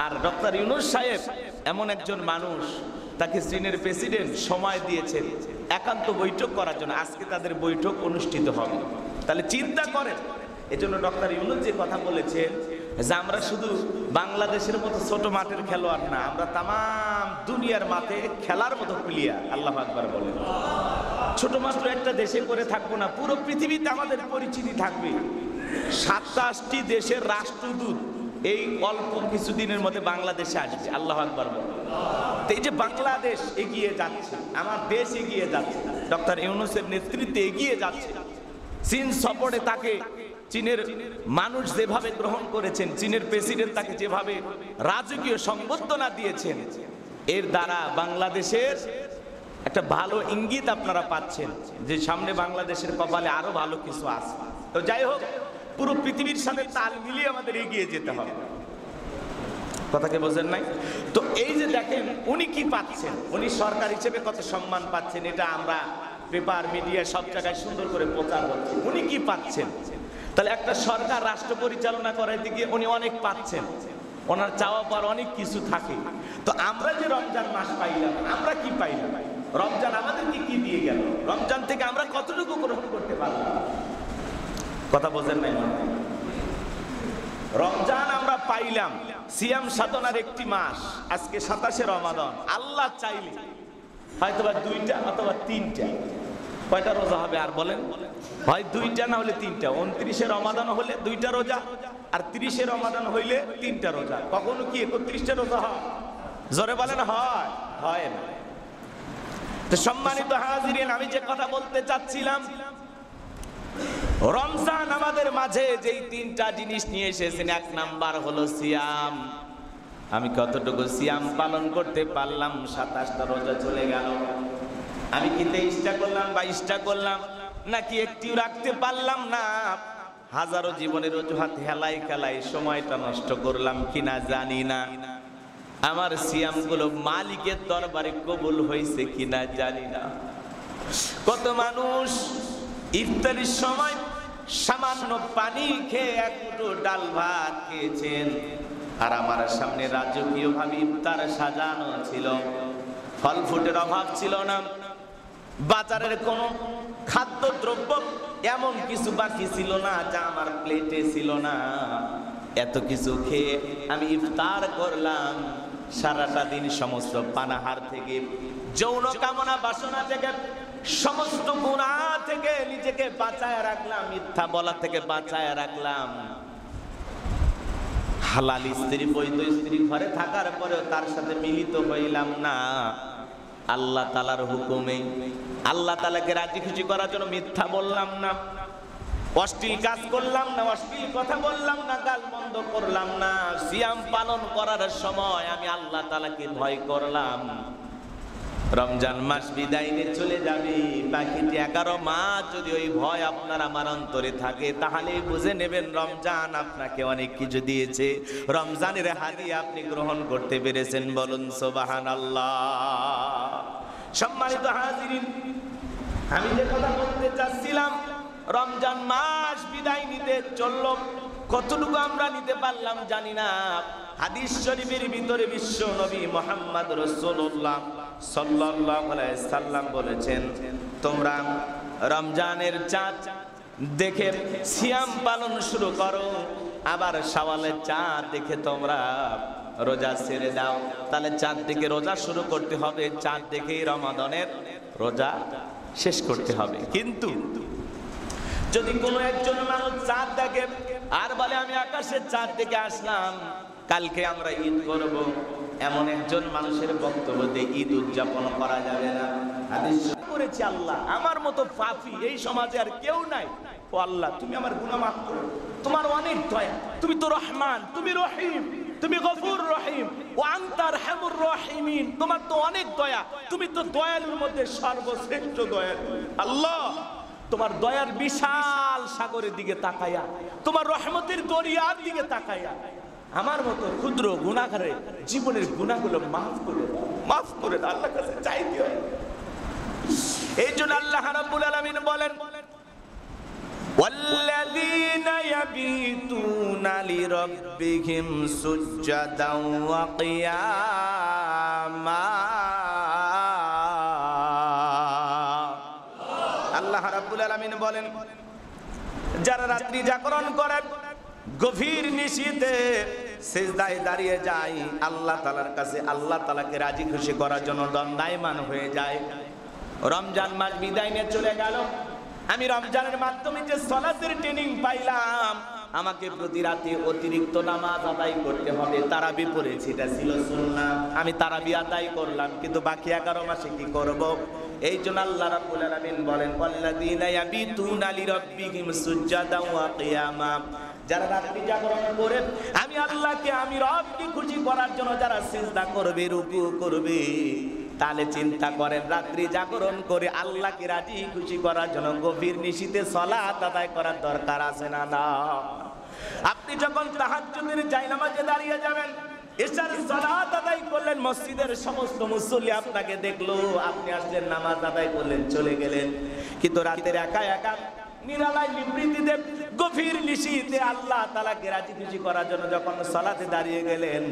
আর doctor Yunus সাহেব এমন একজন মানুষ, তাকে চীনের প্রেসিডেন্ট সময় দিয়েছেন একান্ত বৈঠক করার জন্য। আজকে তাদের বৈঠক অনুষ্ঠিত হবে। তাহলে চিন্তা করেন, এজন্য ডক্টর ইউনূস যে কথা বলেছেন যে আমরা শুধু বাংলাদেশের মতো ছোট মাঠের খেলোয়াড় না, আমরা তাম দুনিয়ার মাঠে খেলার মতো প্লেয়ার। আল্লাহু আকবার বলেন। ছোট মাত্র একটা দেশে করে থাকবো না, পুরো পৃথিবীতে আমাদের পরিচিতি থাকবে। 27টি দেশের রাষ্ট্রদূত এই অল্প কিছুদিনের মধ্যে বাংলাদেশে আসবে। আল্লাহু আকবার বলেন। এই যে বাংলাদেশ এগিয়ে যাচ্ছে, আমার দেশ এগিয়ে যাচ্ছে, ডক্টর ইউনূসের নেতৃত্বে এগিয়ে যাচ্ছে। চীন সফরে তাকে চীনের মানুষ যেভাবে গ্রহণ করেছেন, চীনের প্রেসিডেন্ট তাকে যেভাবে রাজকীয় সংবর্ধনা দিয়েছেন, এর দ্বারা বাংলাদেশের একটা ভালো ইঙ্গিত আপনারা পাচ্ছেন যে সামনে বাংলাদেশের কপালে আরো ভালো কিছু আছে। তো যাই হোক, পুরো পৃথিবীর সাথে তাল মিলিয়ে আমাদের এগিয়ে যেতে হবে। কথাকে বোঝেন নাই তো? এই যে দেখেন উনি কি পাচ্ছেন, উনি সরকার হিসেবে কত সম্মান পাচ্ছেন, এটা আমরা পেপার মিডিয়া সব জায়গায় সুন্দর করে প্রচার হচ্ছে। উনি কি পাচ্ছেন? তাহলে একটা সরকার রাষ্ট্র পরিচালনা করার দিকে উনি অনেক পাচ্ছেন, ওনার চাওয়া পাওয়ার অনেক কিছু থাকে। তো আমরা যে রমজান মাস পাইলাম, আমরা কি পাইলাম? রমজান আমাদেরকে কি দিয়ে গেল? রমজান থেকে আমরা কতটুকু গ্রহণ করতে পারলাম? কথা বোঝেন নাই? রমজান আমরা পাইলাম সিয়াম সাধনার একটি মাস। আজকে 27শে রমাদান। আল্লাহ চাইলে হয়তোবা 2টা অথবা 3টা, কয়টা রোজা হবে আর বলেন? হয় 2টা না হলে 3টা। 29শে রমাদান হলে 2টা রোজা, আর 30শে রমাদান হইলে 3টা রোজা। কখনো কি 31টা রোজা হয়? জোরে বলেন হয়? হয় না। তো সম্মানিত হাজিরিন, আমি যে কথা বলতে চাচ্ছিলাম, রমজান আমাদের মাঝে যেই 3টা জিনিস নিয়ে এসেছেন, 1 নাম্বার হলো সিয়াম। আমি কতটুকু সিয়াম পালন করতে পারলাম? 27টা রোজা চলে গেল। আমি কি 23টা করলাম, 22টা করলাম, নাকি একটিও রাখতে পারলাম না? হাজারো জীবনের অজুহাত হেলাই খেলাই সময়টা নষ্ট করলাম কিনা জানি না। আমার সিয়ামগুলো মালিকের দরবারে কবুল হয়েছে কিনা জানি না। কত মানুষ ইফতারির সময় সামান্য পানি খেয়ে 1 মুঠো ডাল ভাত খেয়েছেন, আর আমার সামনে রাজকীয় ভাবে ইফতার সাজানো ছিল, ফল ফুটের অভাব ছিল না, বাজারের কোন খাদ্যদ্রব্য এমন কিছু বাকি ছিল না যা আমার প্লেটে ছিল না। এত কিছু খেয়ে আমি ইফতার করলাম। সারাটা দিন সমস্ত পানাহার থেকে, যৌন কামনা বাসনা থেকে, সমস্ত গুনাহ থেকে নিজেকে বাঁচায় রাখলাম, মিথ্যা বলা থেকে বাঁচায় রাখলাম। হালাল স্ত্রী, বৈধ স্ত্রী ঘরে থাকার পরেও তার সাথে মিলিত হইলাম না। আল্লাহ তাআলার হুকুমে, আল্লাহ তাআলাকে রাজি খুশি করার জন্য মিথ্যা বললাম না, অশ্লীল কাজ করলাম না, অশ্লীল কথা বললাম না, গাল বন্ধ করলাম না। সিয়াম পালন করার সময় আমি আল্লাহ তাআলাকে ভয় করলাম। রমজান মাস বিদায় নিয়ে চলে যাবে, বাকিটি 11 মাস যদি ওই ভয় আপনার আমার অন্তরে থাকে, তাহলে বুঝে নেবেন রমজান আপনাকে অনেক কিছু দিয়েছে। রমজানের হাদিয়া আপনি গ্রহণ করতে পেরেছেন। বলুন সুবহানাল্লাহ। সম্মানিত হাজিরিন, আমি যে কথা বলতে চাচ্ছিলাম, রমজান মাস বিদায় নিতে চলল, কতটুকু আমরা নিতে পারলাম জানি না। হাদিস শরীফের ভিতরে বিশ্ব নবী মুহাম্মদ রাসূলুল্লাহ সাল্লাল্লাহু আলাইহি সাল্লাম বলেছেন, তোমরা রমজানের চাঁদ দেখে সিয়াম পালন শুরু করো, আবার শাওয়ালের চাঁদ দেখে তোমরা রোজা ছেড়ে দাও। তাহলে চাঁদ দেখে রোজা শুরু করতে হবে, চাঁদ দেখেই রমাদানের রোজা শেষ করতে হবে। কিন্তু যদি কোনো একজন মানুষ চাঁদ দেখে আর বলে আমি আকাশের চাঁদ দেখে আসলাম, কালকে আমরা ঈদ করব, এমন একজন মানুষের বক্তব্য দিয়ে ঈদ উদযাপন করা যাবে না। হাদিস করেছে আল্লাহ, আমার মতো পাপী এই সমাজে আর কেউ নাই। ও আল্লাহ, তুমি আমার গুনাহ মাফ করো, তোমার অনেক দয়া, তুমি তো রহমান, তুমি রহিম, তুমি গফুর রহিম, ও আনতার আরহামুর রাহিমিন, তোমার তো অনেক দয়া, তুমি তো দয়ালুর মধ্যে সর্বশ্রেষ্ঠ দয়ালু। আল্লাহ, তোমার দয়ার বিশাল সাগরের দিকে তাকায়া, তোমার রহমতের দরিয়ার দিকে তাকায়া আমার মতো ক্ষুদ্র গুনাহগারের জীবনের গুনাহগুলো মাফ করে দাও, মাফ করে দাও। আল্লাহর কাছে চাইতে হয়। এই জন্য আল্লাহ রাব্বুল আলামিন বলেন, والذين يبيتون لربهم سجدا وقياما আল্লাহ রাব্বুল আলামিন বলেন, যারা রাত্রি জাগরণ করে গভীর নিশীথে সিজদায় দাঁড়িয়ে যায় আল্লাহ তাআলার কাছে, আল্লাহ তাআলাকে রাজি খুশি করার জন্য দণ্ডায়মান হয়ে যায়। রমজান মাস বিদায় নিয়ে চলে গেল, আমি রমজানের মাধ্যমে যে সালাতের ট্রেনিং পাইলাম, আমাকে প্রতি রাতে অতিরিক্ত নামাজ আদায় করতে হবে। তারাবি পড়েছি, এটা ছিল সুন্নাহ, আমি তারাবি আদায় করলাম, কিন্তু বাকি 11 মাসে কি করব? এই জন্য আল্লাহ রাব্বুল আলামিন বলেন, ওয়াল্লাযীনা ইয়াবিতুনা লিরাব্বিহিম সুজদান ওয়া কিয়ামা, যারা রাত্রি জাগরণ করে আমি আল্লাহকে, আমি রবকে খুশি করার জন্য যারা সিজদা করবে, রুকু করবে, তাহলে চিন্তা করেন রাত্রি জাগরণ করে আল্লাহকে রাজি খুশি করার জন্য গভীর নিশীথে সালাত আদায় করার দরকার আছে না? না। আপনি যখন তাহাজ্জুদের জায়নামাজে দাঁড়িয়ে যাবেন, ইশার সালাত আদায় করলেন, মসজিদের সমস্ত মুসল্লি আপনাকে দেখলো, আপনি আসলেন, নামাজ আদায় করলেন, চলে গেলেন, কিন্তু রাতের একা একা নিরালায় নিবৃত্তিতে গভীর নিশীথে আল্লাহ তাআলাকে রাজি খুশি করার জন্য যখন সালাতে দাঁড়িয়ে গেলেন,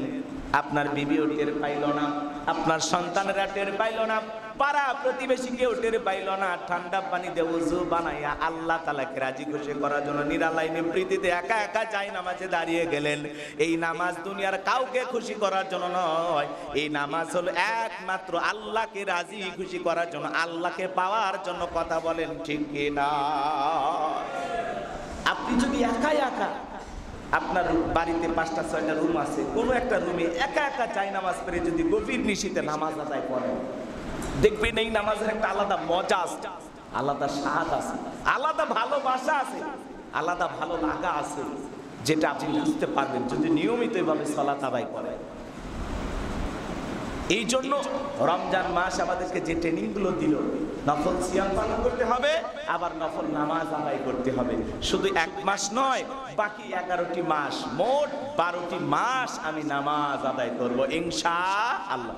আপনার বিবিও টের পাইল না, আপনার সন্তানেরা টের পাইল না, পাড়া প্রতিবেশী কেউ টের পাইল না। ঠান্ডা পানিতে ওযু বানাইয়া আল্লাহ তাআলাকে রাজি খুশি করার জন্য নিরালায় নিবৃত্তিতে একা একা জায়নামাজে দাঁড়িয়ে গেলেন। এই নামাজ দুনিয়ার কাউকে খুশি করার জন্য নয়, এই নামাজ হলো একমাত্র আল্লাহকে রাজি খুশি করার জন্য, আল্লাহকে পাওয়ার জন্য। কথা বলেন ঠিক কি না? আপনি যদি একা একা, আপনার বাড়িতে 5টা 6টা রুম আছে, কোনো একটা রুমে একা একা জায়নামাজ পড়ে যদি গভীর নিশীথে নামাজ আদায় করেন, দেখবেন এই নামাজের একটা আলাদা মজা আছে, আলাদা স্বাদ আছে, আলাদা ভালোবাসা আছে, আলাদা ভালো লাগা আছে, যেটা আপনি বুঝতে পারবেন যদি নিয়মিত এভাবে সালাত আদায় করেন। এই জন্য রমজান মাস আমাদেরকে যে ট্রেনিং গুলো দিল, নফল সিয়াম পালন করতে হবে, আবার নফল নামাজ আদায় করতে হবে। শুধু 1 মাস নয়, বাকি 11টি মাস, মোট 12টি মাস আমি নামাজ আদায় করব ইনশাআল্লাহ।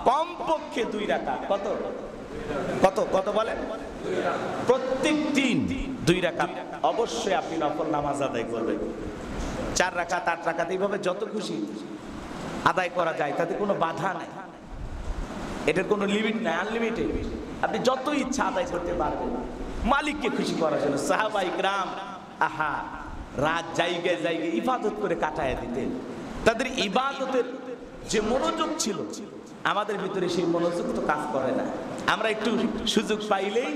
কমপক্ষে 2 রাকাত। কত কত কত বলেন? প্রত্যেক দিন 2 রাকাত অবশ্যই আপনি নফল নামাজ আদায় করবেন। 4 রাকাত 8 রাকাত এইভাবে যত খুশি আদায় করা যায়, তাতে কোনো বাধা নাই, এটার কোনো লিমিট নাই, আনলিমিটেড। আপনি যত ইচ্ছা আদায় করতে পারবেন মালিককে খুশি করার জন্য। সাহাবায়ে কিরাম আহা রাত জায়গায় জায়গায় ইবাদত করে কাটায় দিতেন। তাদের ইবাদতের যে মনোযোগ ছিল, আমাদের ভিতরে সেই মনোযোগ তো কাজ করে না। আমরা একটু সুযোগ পাইলেই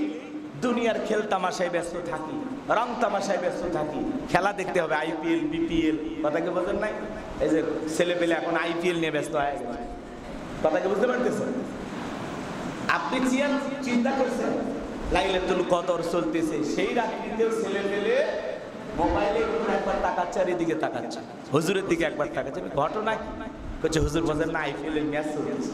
দুনিয়ার খেল তামাশায় ব্যস্ত থাকি, রং তামাশায় ব্যস্ত থাকি। খেলা দেখতে হবে, আইপিএল, বিপিএল, কথা কি বোঝেন নাই? এই যে ছেলেপেলে এখন আইপিএল নিয়ে ব্যস্ত হয়ে গেছে, কথা কি বুঝতে পারতেছেন? আপনি চিন্তা করছেন লাইলাতুল কদর চলতেছে, সেই রাত্রিতেও ছেলেপেলে মোবাইলে একবার তাকাচ্ছে আর এদিকে তাকাচ্ছে, হুজুরের দিকে একবার তাকাচ্ছে। ঘটনা কি? হুজুর বোঝেন না, আইপিএল এর ম্যাচ চলতেছে।